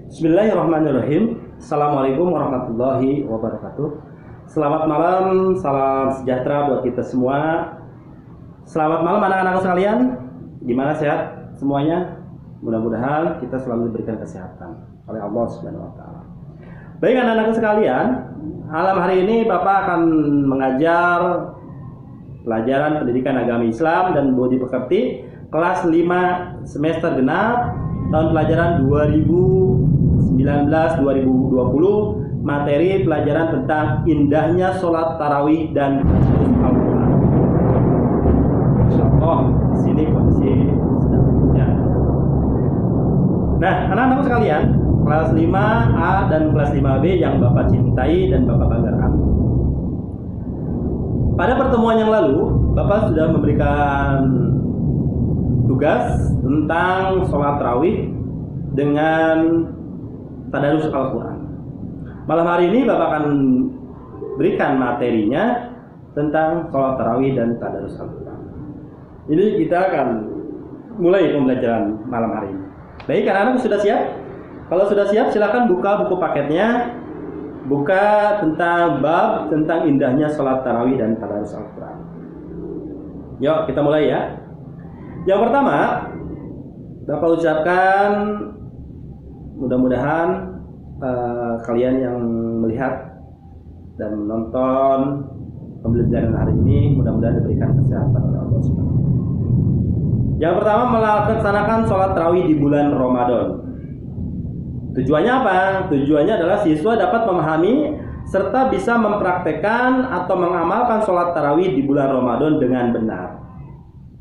Bismillahirrahmanirrahim. Assalamualaikum warahmatullahi wabarakatuh. Selamat malam, salam sejahtera buat kita semua. Selamat malam anak-anak sekalian. Gimana, sehat semuanya? Mudah-mudahan kita selalu diberikan kesehatan oleh Allah Subhanahu wa taala. Baik anak-anak sekalian, malam hari ini Bapak akan mengajar pelajaran pendidikan agama Islam dan budi pekerti kelas 5 semester genap tahun pelajaran 2019-2020, materi pelajaran tentang indahnya sholat tarawih dan Al-Quran. Insyaallah di sini kondisi sedang hujan. Nah, anak-anak sekalian, kelas 5A dan kelas 5B yang Bapak cintai dan Bapak banggakan. Pada pertemuan yang lalu, Bapak sudah memberikan tugas tentang sholat tarawih dengan tadarus Al-Quran. Malam hari ini Bapak akan berikan materinya tentang sholat tarawih dan tadarus Al-Quran. Ini kita akan mulai pembelajaran malam hari ini. Baik, anak-anak sudah siap? Kalau sudah siap, silakan buka buku paketnya. Buka tentang bab tentang indahnya sholat tarawih dan tadarus Al-Quran. Yuk, kita mulai ya. Yang pertama, Bapak ucapkan mudah-mudahan kalian yang melihat dan menonton pembelajaran hari ini mudah-mudahan diberikan kesehatan oleh Allah Subhanahu. Yang pertama, melaksanakan sholat tarawih di bulan Ramadan. Tujuannya apa? Tujuannya adalah siswa dapat memahami serta bisa mempraktekkan atau mengamalkan sholat tarawih di bulan Ramadan dengan benar.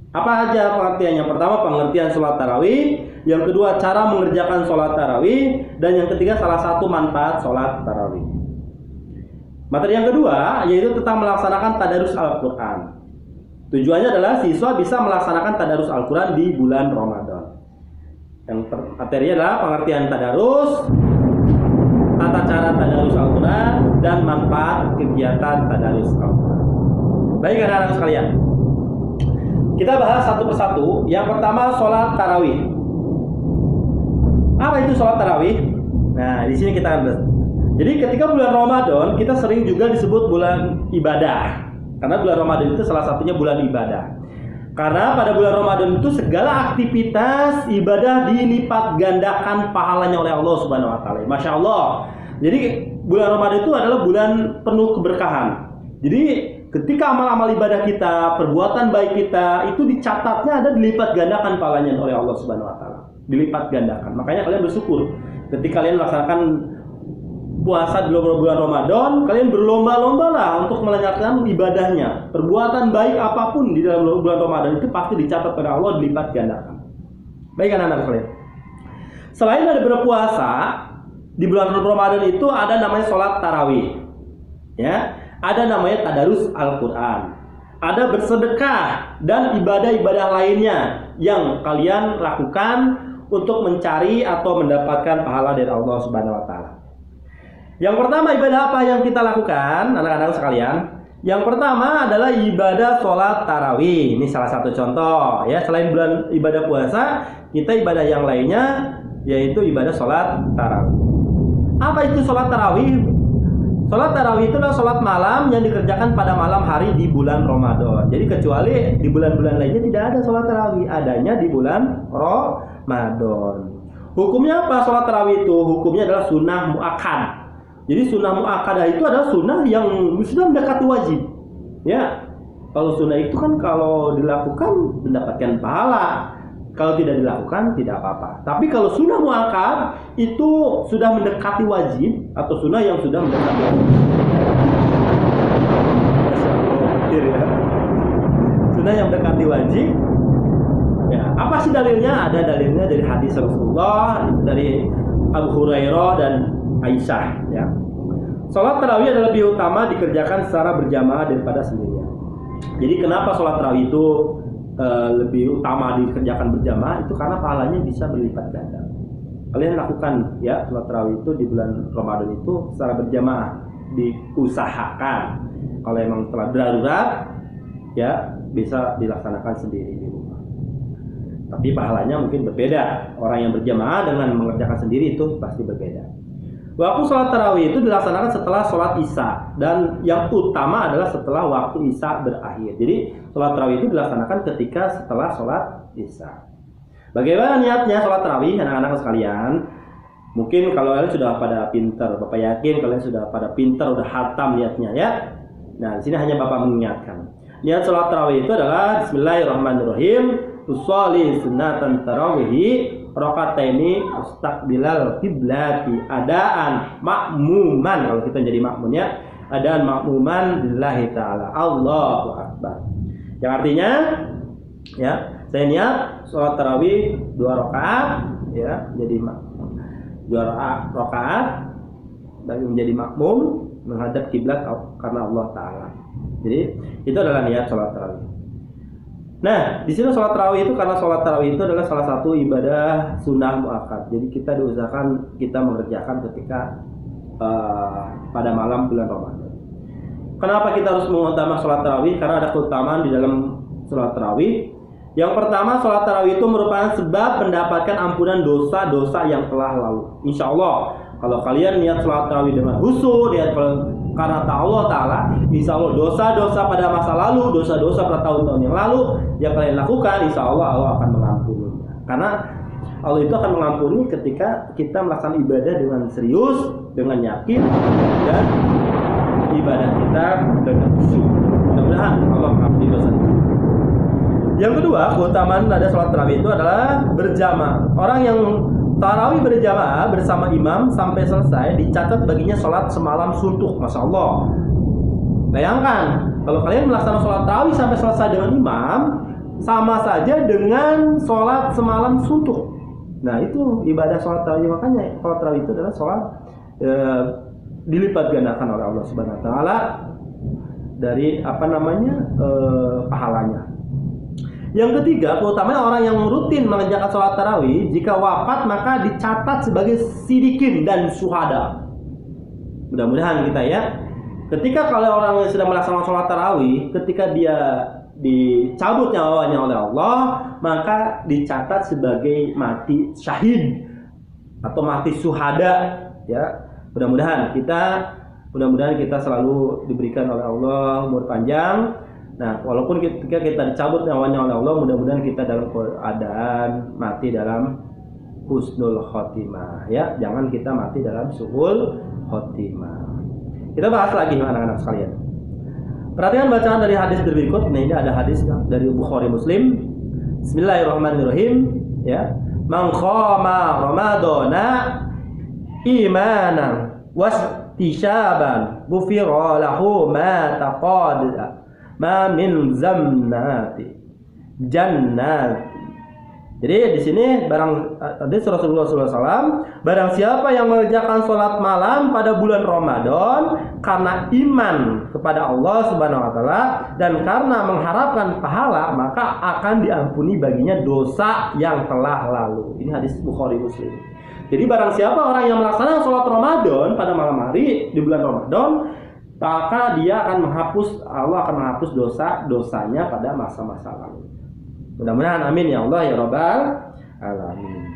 Apa aja pengertian? Yang pertama, pengertian sholat tarawih. Yang kedua, cara mengerjakan sholat tarawih. Dan yang ketiga, salah satu manfaat sholat tarawih. Materi yang kedua yaitu tentang melaksanakan tadarus Al-Quran. Tujuannya adalah siswa bisa melaksanakan tadarus Al-Quran di bulan Ramadan. Yang materinya adalah pengertian tadarus, tata cara tadarus Al-Quran, dan manfaat kegiatan tadarus Al-Quran. Baik anak-anak sekalian, kita bahas satu persatu. Yang pertama, sholat tarawih. Apa itu sholat tarawih? Nah, di sini kita akan bahas. Jadi ketika bulan Ramadan, kita sering juga disebut bulan ibadah. Karena bulan Ramadan itu salah satunya bulan ibadah. Karena pada bulan Ramadan itu segala aktivitas ibadah dilipat gandakan pahalanya oleh Allah Subhanahu wa taala. Masya Allah. Jadi bulan Ramadan itu adalah bulan penuh keberkahan. Jadi ketika amal-amal ibadah kita, perbuatan baik kita itu dicatatnya ada dilipat gandakan pahalanya oleh Allah Subhanahu wa taala. Dilipat gandakan. Makanya kalian bersyukur ketika kalian melaksanakan puasa di bulan Ramadan, kalian berlomba-lomba lah untuk melaksanakan ibadahnya. Perbuatan baik apapun di dalam bulan Ramadan itu pasti dicatat oleh Allah dilipat gandakan. Baik anak-anak sekalian. Selain dari berpuasa, di bulan Ramadan itu ada namanya sholat tarawih. Ya. Ada namanya tadarus Al-Quran, ada bersedekah dan ibadah-ibadah lainnya yang kalian lakukan untuk mencari atau mendapatkan pahala dari Allah Subhanahu wa taala. Yang pertama, ibadah apa yang kita lakukan anak-anak sekalian? Yang pertama adalah ibadah sholat tarawih. Ini salah satu contoh ya. Selain bulan ibadah puasa, kita ibadah yang lainnya yaitu ibadah sholat tarawih. Apa itu sholat tarawih? Sholat tarawih itu adalah sholat malam yang dikerjakan pada malam hari di bulan Ramadan. Jadi kecuali di bulan-bulan lainnya tidak ada sholat tarawih, adanya di bulan Ramadan. Hukumnya apa sholat tarawih itu? Hukumnya adalah sunnah muakkad. Jadi sunnah muakkadah itu adalah sunnah yang sudah mendekati wajib. Ya, kalau sunnah itu kan kalau dilakukan mendapatkan pahala. Kalau tidak dilakukan tidak apa-apa. Tapi kalau sunnah muakkad itu sudah mendekati wajib atau sunnah yang sudah mendekati wajib. Sunnah yang mendekati wajib. Ya, apa sih dalilnya? Ada dalilnya dari hadis Rasulullah, dari Abu Hurairah dan Aisyah. Ya. Sholat tarawih adalah lebih utama dikerjakan secara berjamaah daripada sendirian. Jadi kenapa sholat tarawih itu lebih utama dikerjakan berjamaah itu karena pahalanya bisa berlipat ganda. Kalian lakukan ya sholat tarawih itu di bulan Ramadan itu secara berjamaah, diusahakan. Kalau emang telah darurat ya bisa dilaksanakan sendiri di rumah. Tapi pahalanya mungkin berbeda. Orang yang berjamaah dengan mengerjakan sendiri itu pasti berbeda. Waktu sholat tarawih itu dilaksanakan setelah sholat isya, dan yang utama adalah setelah waktu isya berakhir. Jadi sholat tarawih itu dilaksanakan ketika setelah sholat isya. Bagaimana niatnya sholat tarawih, anak-anak sekalian? Mungkin kalau kalian sudah pada pinter, Bapak yakin kalian sudah pada pinter, udah hatam niatnya ya. Nah, di sini hanya Bapak mengingatkan. Niat sholat tarawih itu adalah Bismillahirrahmanirrahim. Usolli sunnatan tarawih rakaataini mustaqbilal qiblati adaan makmuman. Kalau kita jadi makmumnya, adaan makmuman lillahi ta'ala. Allahu akbar. Yang artinya ya, saya niat sholat tarawih 2 rakaat ya, jadi 2 rakaat bagi menjadi makmum menghadap kiblat karena Allah Ta'ala. Jadi itu adalah niat sholat tarawih. Nah, di sini sholat tarawih itu karena sholat tarawih itu adalah salah satu ibadah sunnah muakkad. Jadi kita diusahakan kita mengerjakan ketika pada malam bulan Ramadan. Kenapa kita harus mengutamakan sholat tarawih? Karena ada keutamaan di dalam sholat tarawih. Yang pertama, sholat tarawih itu merupakan sebab mendapatkan ampunan dosa-dosa yang telah lalu. Insya Allah, kalau kalian niat sholat tarawih dengan khusyuk, niat karena Allah Ta'ala, insya Allah dosa-dosa pada masa lalu, dosa-dosa pada tahun-tahun yang lalu yang kalian lakukan, insya Allah Allah akan mengampuninya. Karena Allah itu akan mengampuni ketika kita melaksanakan ibadah dengan serius, dengan yakin, dan ibadah kita dengan khusyuk. Mudah-mudahan Allah mengampuni dosa kita. Yang kedua, keutamaan pada sholat tarawih itu adalah berjamaah. Orang yang tarawih berjamaah bersama imam sampai selesai dicatat baginya sholat semalam suntuk. Masya Allah. Bayangkan kalau kalian melaksanakan sholat tarawih sampai selesai dengan imam, sama saja dengan sholat semalam suntuk. Nah itu ibadah sholat tarawih. Makanya sholat tarawih itu adalah sholat dilipat gandakan oleh Allah Subhanahu Wa Taala dari pahalanya. Yang ketiga, keutamaan orang yang rutin mengerjakan sholat tarawih, jika wafat maka dicatat sebagai sidikin dan syuhada. Mudah-mudahan kita ya, ketika kalau orang yang sedang melaksanakan sholat tarawih, ketika dia dicabut nyawanya oleh Allah, maka dicatat sebagai mati syahid atau mati syuhada. Ya, mudah-mudahan kita selalu diberikan oleh Allah umur panjang. Nah, walaupun ketika kita dicabut nyawanya oleh Allah, mudah-mudahan kita dalam keadaan mati dalam husnul khotimah ya. Jangan kita mati dalam su'ul khotimah. Kita bahas lagi anak-anak sekalian. Perhatikan bacaan dari hadis berikut. Nah, ini ada hadis dari Bukhari Muslim. Bismillahirrahmanirrahim ya. Man qama ramadana imanan wastishaban ghufira lahu ma taqaddama ma min zamnati jannati. Jadi di sini hadis Rasulullah SAW, barang siapa yang mengerjakan sholat malam pada bulan Ramadan karena iman kepada Allah Subhanahu Wa Taala dan karena mengharapkan pahala, maka akan diampuni baginya dosa yang telah lalu. Ini hadis Bukhari Muslim. Jadi barang siapa orang yang melaksanakan sholat Ramadan pada malam hari di bulan Ramadan, maka Allah akan menghapus dosa-dosanya pada masa-masa lalu. Mudah-mudahan amin ya Allah ya Rabbal alamin.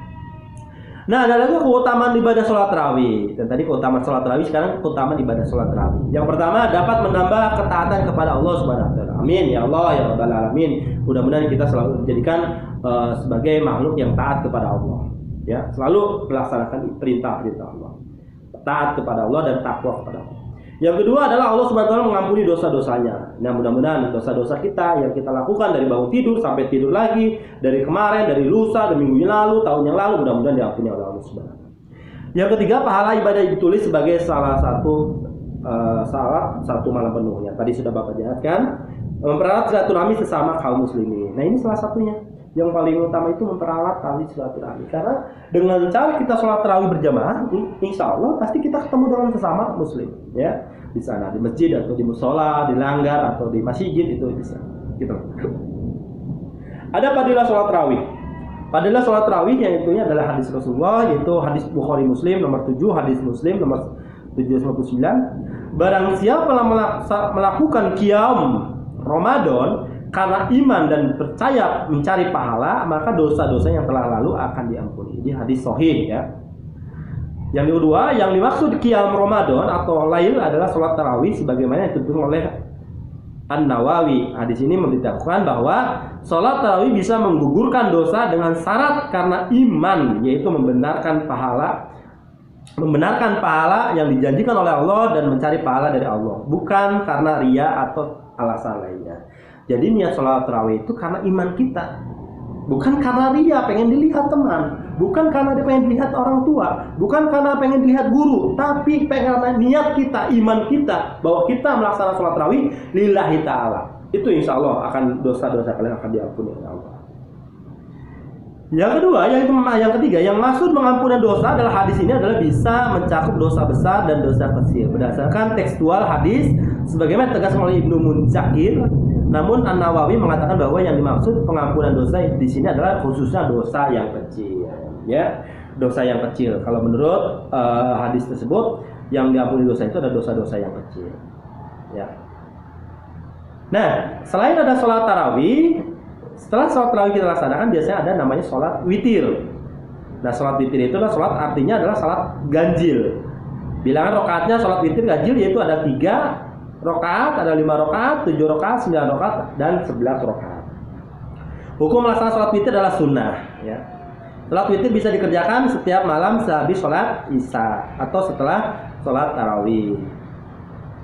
Nah, ada lagi keutamaan ibadah sholat tarawih. Dan tadi keutamaan sholat tarawih, sekarang keutamaan ibadah sholat tarawih. Yang pertama, dapat menambah ketaatan kepada Allah Subhanahu wa taala. Amin ya Allah ya Rabbal alamin. Mudah-mudahan kita selalu dijadikan sebagai makhluk yang taat kepada Allah. Ya, selalu melaksanakan perintah-perintah Allah. Taat kepada Allah dan takwa kepada Allah. Yang kedua adalah Allah Subhanahu wa taala mengampuni dosa-dosanya. Nah, mudah-mudahan dosa-dosa kita yang kita lakukan dari bangun tidur sampai tidur lagi, dari kemarin, dari lusa, dari minggu yang lalu, tahun yang lalu, mudah-mudahan diampuni oleh Allah Subhanahu wa taala. Yang ketiga, pahala ibadah ditulis sebagai salah satu malam penuhnya. Tadi sudah Bapak jelaskan, mempererat silaturahmi sesama kaum muslimin. Nah, ini salah satunya. Yang paling utama itu mempererat tali silaturahmi. Karena dengan cara kita sholat tarawih berjamaah, insya Allah pasti kita ketemu dengan sesama muslim, ya, di sana di masjid atau di musola, di langgar atau di masjid itu bisa. Gitu. Ada fadilah sholat tarawih. Fadilah sholat tarawih yang itunya adalah hadis Rasulullah, yaitu hadis Bukhari Muslim nomor 7, hadis Muslim nomor 759. Barang siapa melakukan qiyam Ramadan karena iman dan percaya mencari pahala, maka dosa-dosa yang telah lalu akan diampuni. Ini hadis sahih ya. Yang kedua, yang dimaksud qiyam Ramadan atau lail adalah sholat tarawih sebagaimana yang dituturkan oleh An-Nawawi. Hadis ini memberitahukan bahwa sholat tarawih bisa menggugurkan dosa dengan syarat karena iman, yaitu membenarkan pahala yang dijanjikan oleh Allah dan mencari pahala dari Allah, bukan karena ria atau alasan lainnya. Jadi niat sholat tarawih itu karena iman kita, bukan karena ria pengen dilihat teman, bukan karena dia pengen dilihat orang tua, bukan karena pengen dilihat guru, tapi karena niat kita, iman kita bahwa kita melaksanakan sholat tarawih lillahi ta'ala. Itu insya Allah akan dosa-dosa kalian akan diampuni oleh Allah. Yang kedua, yang ketiga, yang maksud mengampunkan dosa adalah hadis ini adalah bisa mencakup dosa besar dan dosa kecil berdasarkan tekstual hadis sebagaimana tegaskan oleh Ibnu Munzakir. Namun An-Nawawi mengatakan bahwa yang dimaksud pengampunan dosa di sini adalah khususnya dosa yang kecil, ya, dosa yang kecil. Kalau menurut hadis tersebut, yang diampuni dosa itu adalah dosa-dosa yang kecil, ya. Nah, selain ada sholat tarawih, setelah sholat tarawih kita laksanakan biasanya ada namanya sholat witir. Nah, sholat witir itu adalah sholat, artinya adalah sholat ganjil. Bilangan rakaatnya sholat witir ganjil yaitu ada 3 rakaat, ada 5 rakaat, 7 rakaat, 9 rakaat, dan 11 rakaat. Hukum melaksanakan sholat witir adalah sunnah, ya. Sholat witir bisa dikerjakan setiap malam sehabis sholat isya atau setelah sholat tarawih.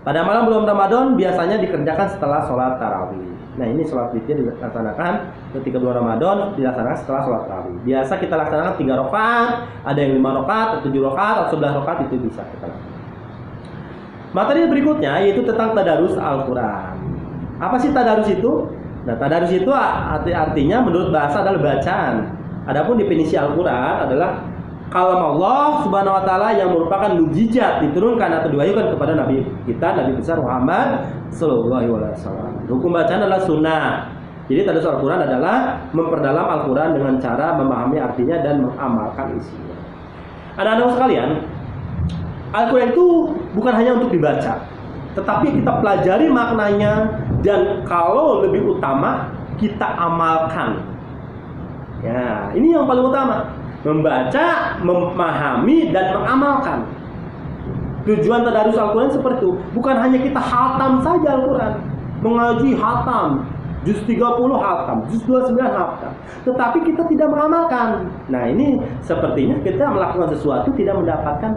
Pada malam belum Ramadan biasanya dikerjakan setelah sholat tarawih. Nah, ini sholat witir dilaksanakan ketika bulan Ramadan, dilaksanakan setelah sholat tarawih. Biasa kita laksanakan 3 rakaat, ada yang 5 rakaat, 7 rakaat, atau 11 rakaat, itu bisa kita lakukan. Materi berikutnya yaitu tentang tadarus Al-Quran. Apa sih tadarus itu? Nah, tadarus itu artinya menurut bahasa adalah bacaan. Adapun definisi Al-Quran adalah kalam Allah Subhanahu wa taala yang merupakan mukjizat diturunkan atau diwahyukan kepada Nabi kita, Nabi besar Muhammad sallallahu alaihi wasallam. Hukum bacaan adalah sunnah. Jadi tadarus Al-Quran adalah memperdalam Al-Quran dengan cara memahami artinya dan mengamalkan isinya. Anak-anak sekalian, Al-Quran itu bukan hanya untuk dibaca, tetapi kita pelajari maknanya dan kalau lebih utama kita amalkan. Ya, ini yang paling utama. Membaca, memahami dan mengamalkan. Tujuan tadarus Al-Quran seperti itu. Bukan hanya kita hatam saja Al-Quran, mengaji hatam, juz 30 hatam, juz 29 hatam, tetapi kita tidak mengamalkan. Nah, ini sepertinya kita melakukan sesuatu tidak mendapatkan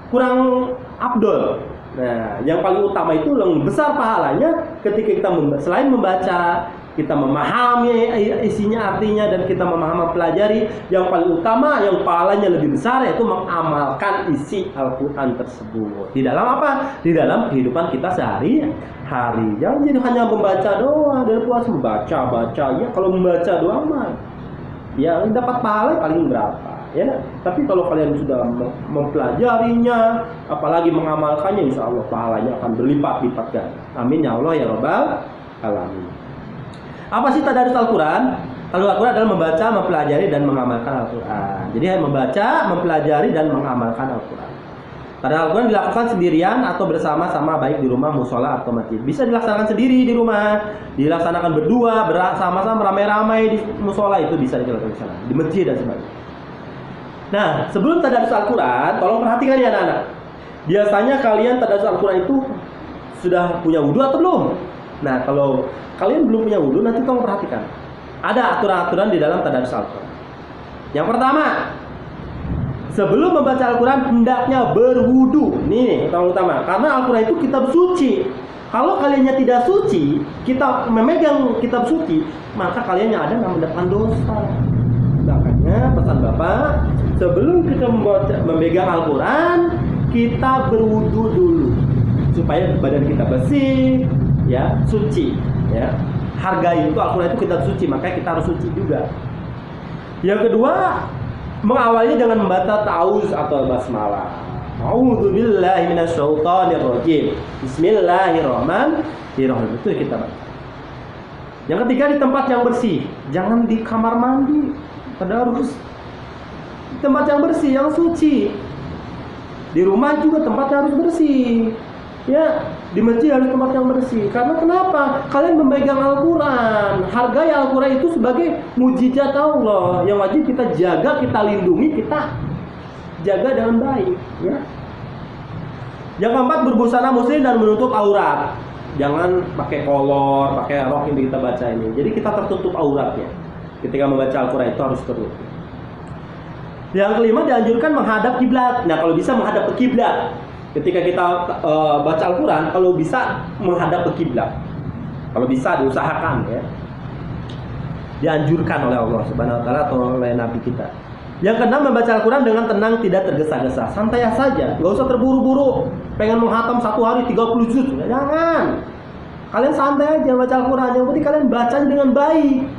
kurang afdol. Nah, yang paling utama itu yang besar pahalanya ketika kita selain membaca, kita memahami isinya, artinya, dan kita memahami pelajari. Yang paling utama, yang pahalanya lebih besar, yaitu mengamalkan isi Al-Quran tersebut. Di dalam apa? Di dalam kehidupan kita sehari-hari. Jangan jadi hanya membaca doang dari puasa, baca. Ya, kalau membaca doang mah, ya dapat pahala paling berapa? Ya, tapi kalau kalian sudah mempelajarinya, apalagi mengamalkannya, insya Allah pahalanya akan berlipat-lipat kan. Amin ya Allah ya Rabbal Alamin. Apa sih tadarus Al-Quran? Tadarus Al-Quran adalah membaca, mempelajari, dan mengamalkan Al-Quran. Jadi membaca, mempelajari, dan mengamalkan Al-Quran. Tadarus Al-Quran dilakukan sendirian atau bersama-sama, baik di rumah, musola, atau masjid. Bisa dilaksanakan sendiri di rumah, dilaksanakan berdua, bersama-sama, ramai-ramai di musola, itu bisa dilakukan di sana, di masjid dan sebagainya. Nah, sebelum tadarus Al-Quran, tolong perhatikan ya anak-anak. Biasanya kalian tadarus Al-Quran itu sudah punya wudhu atau belum? Nah, kalau kalian belum punya wudhu, nanti tolong perhatikan. Ada aturan-aturan di dalam tadarus Al-Quran. Yang pertama, sebelum membaca Al-Quran hendaknya berwudhu. Ini yang utama, karena Al-Quran itu kitab suci. Kalau kaliannya tidak suci, kita memegang kitab suci, maka kaliannya ada yang mendapatkan dosa. Makanya pesan Bapak, sebelum kita memegang Al-Quran, kita berwudhu dulu supaya badan kita bersih, ya, suci, ya. Hargai itu Al-Quran itu kitab suci, makanya kita harus suci juga. Yang kedua, mengawalnya dengan membaca ta'awuz atau basmalah. A'udzubillahi minasyaitonirrajim. Bismillahirrahmanirrahim. Itu kita baca. Yang ketiga, di tempat yang bersih. Jangan di kamar mandi. Tadarus di tempat yang bersih, yang suci. Di rumah juga tempatnya harus bersih. Ya, di masjid harus tempat yang bersih. Karena kenapa? Kalian memegang Al-Quran. Hargai Al-Quran itu sebagai mujizat Allah yang wajib kita jaga, kita lindungi, kita jaga dengan baik. Ya. Yang keempat, berbusana muslim dan menutup aurat. Jangan pakai kolor, pakai rok yang kita baca ini. Jadi kita tertutup auratnya. Ketika membaca Al-Quran itu harus tertutup. Yang kelima, dianjurkan menghadap kiblat. Nah, kalau bisa menghadap ke kiblat. Ketika kita baca Al-Quran, kalau bisa menghadap ke kiblat. Kalau bisa diusahakan ya. Dianjurkan oleh Allah Subhanahu wa taala atau oleh Nabi kita. Yang keenam, membaca Al-Quran dengan tenang, tidak tergesa-gesa. Santai saja, nggak usah terburu-buru. Pengen menghatam satu hari 30 juz, jangan. Kalian santai aja baca Al-Quran. Yang penting kalian bacanya dengan baik.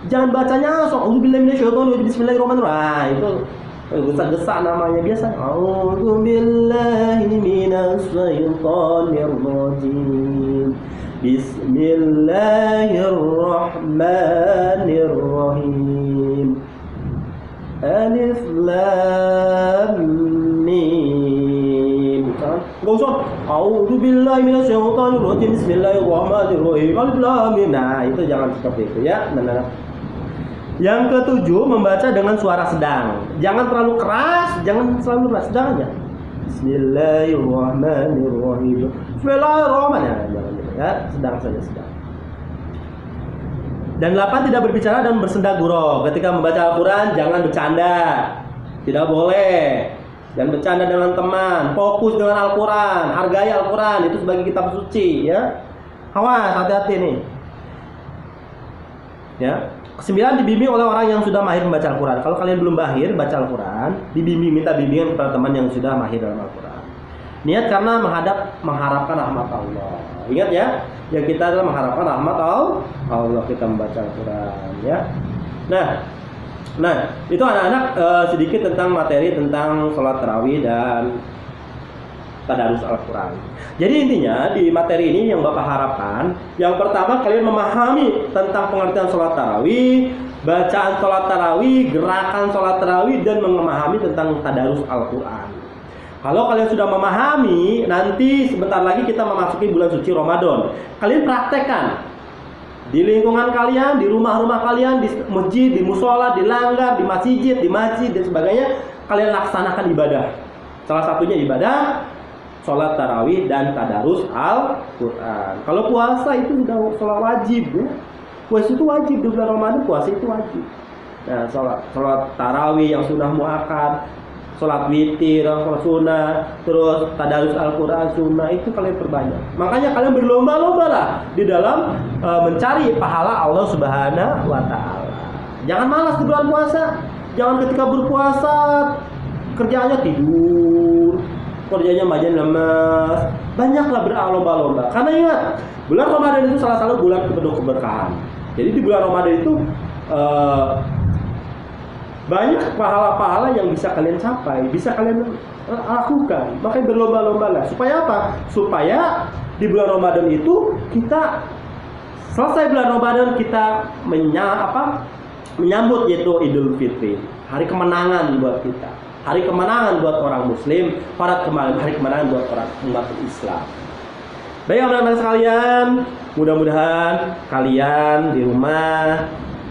Jangan bacanya sok auzubillahi minasyaitonir bismillahirrahmanirrahim. Ah, itu gesa-gesa namanya biasa. Auzubillahi minasyaitonir rajim. Bismillahirrahmanirrahim. Alif Lam Mim. Enggak usah. A'udzubillahi minasyaitonir rajim. Bismillahirrahmanirrahim. Alif Lam Mim. Nah, itu jangan seperti itu ya. Nah. Yang ketujuh, membaca dengan suara sedang. Jangan terlalu keras, jangan terlalu keras, sedang aja. Bismillahirrahmanirrahim. Bismillahirrahmanirrahim. Ya, sedang saja sedang. Dan 8, tidak berbicara dan bersenda gurau. Ketika membaca Al-Quran, jangan bercanda. Tidak boleh. Dan bercanda dengan teman. Fokus dengan Al-Quran. Hargai Al-Quran. Itu sebagai kitab suci. Ya. Awas, hati-hati nih. Ya. Kesembilan, dibimbing oleh orang yang sudah mahir membaca Al-Quran. Kalau kalian belum mahir baca Al-Quran, dibimbing, minta bimbingan kepada teman yang sudah mahir dalam Al-Quran. Niat karena mengharapkan rahmat Allah. Ingat ya, yang kita adalah mengharapkan rahmat Allah kita membaca Al-Quran ya. Nah, itu anak-anak sedikit tentang materi tentang sholat tarawih dan tadarus Al-Quran. Jadi intinya di materi ini yang Bapak harapkan, yang pertama kalian memahami tentang pengertian sholat tarawih, bacaan sholat tarawih, gerakan sholat tarawih, dan memahami tentang tadarus Al-Quran. Kalau kalian sudah memahami, nanti sebentar lagi kita memasuki bulan suci Ramadan. Kalian praktekkan di lingkungan kalian, di rumah-rumah kalian, di masjid, di musola, di langgar, di masjid, dan sebagainya. Kalian laksanakan ibadah. Salah satunya ibadah sholat tarawih dan tadarus Al-Quran. Kalau puasa itu sudah sholat wajib ya. Puasa itu wajib di bulan Ramadan, puasa itu wajib. Nah, sholat tarawih yang sunnah muakkad, sholat witir, sholat sunnah, terus tadarus Al-Quran sunnah, itu kalian perbanyak. Makanya kalian berlomba-lomba lah di dalam mencari pahala Allah Subhanahu wa taala. Jangan malas di bulan puasa. Jangan ketika berpuasa kerjaannya tidur, kerjanya majan lemas. Banyaklah berlomba-lomba. Karena ingat, bulan Ramadan itu salah satu bulan penuh keberkahan. Jadi di bulan Ramadan itu banyak pahala-pahala yang bisa kalian capai, bisa kalian lakukan. Makanya berlomba-lomba lah. Supaya apa? Supaya di bulan Ramadan itu kita selesai bulan Ramadan kita menyambut yaitu Idul Fitri, hari kemenangan buat kita, hari kemenangan buat orang Muslim, hari kemenangan buat orang umat Islam. Baik anak-anak sekalian, mudah-mudahan kalian di rumah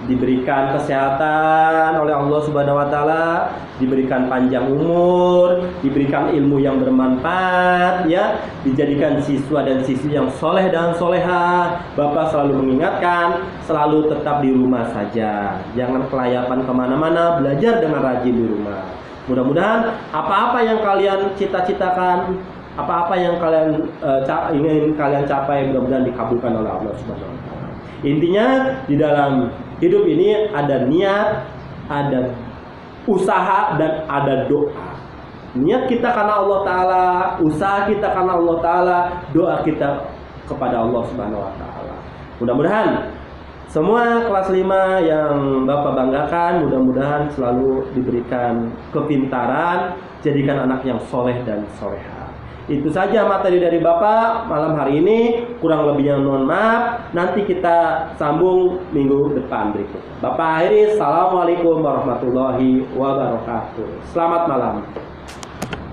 diberikan kesehatan oleh Allah Subhanahu wa taala, diberikan panjang umur, diberikan ilmu yang bermanfaat ya, dijadikan siswa dan siswi yang soleh dan solehah. Bapak selalu mengingatkan, selalu tetap di rumah saja, jangan kelayapan kemana-mana, belajar dengan rajin di rumah. Mudah-mudahan apa-apa yang kalian cita-citakan, apa-apa yang kalian ingin kalian capai, mudah-mudahan dikabulkan oleh Allah Subhanahu wa taala. Intinya di dalam hidup ini ada niat, ada usaha, dan ada doa. Niat kita karena Allah Ta'ala, usaha kita karena Allah Ta'ala, doa kita kepada Allah Subhanahu Wa Ta'ala. Mudah-mudahan semua kelas 5 yang Bapak banggakan, mudah-mudahan selalu diberikan kepintaran, jadikan anak yang soleh dan soleha. Itu saja materi dari Bapak malam hari ini. Kurang lebihnya mohon maaf. Nanti kita sambung minggu depan berikutnya. Bapak akhiri. Assalamualaikum warahmatullahi wabarakatuh. Selamat malam.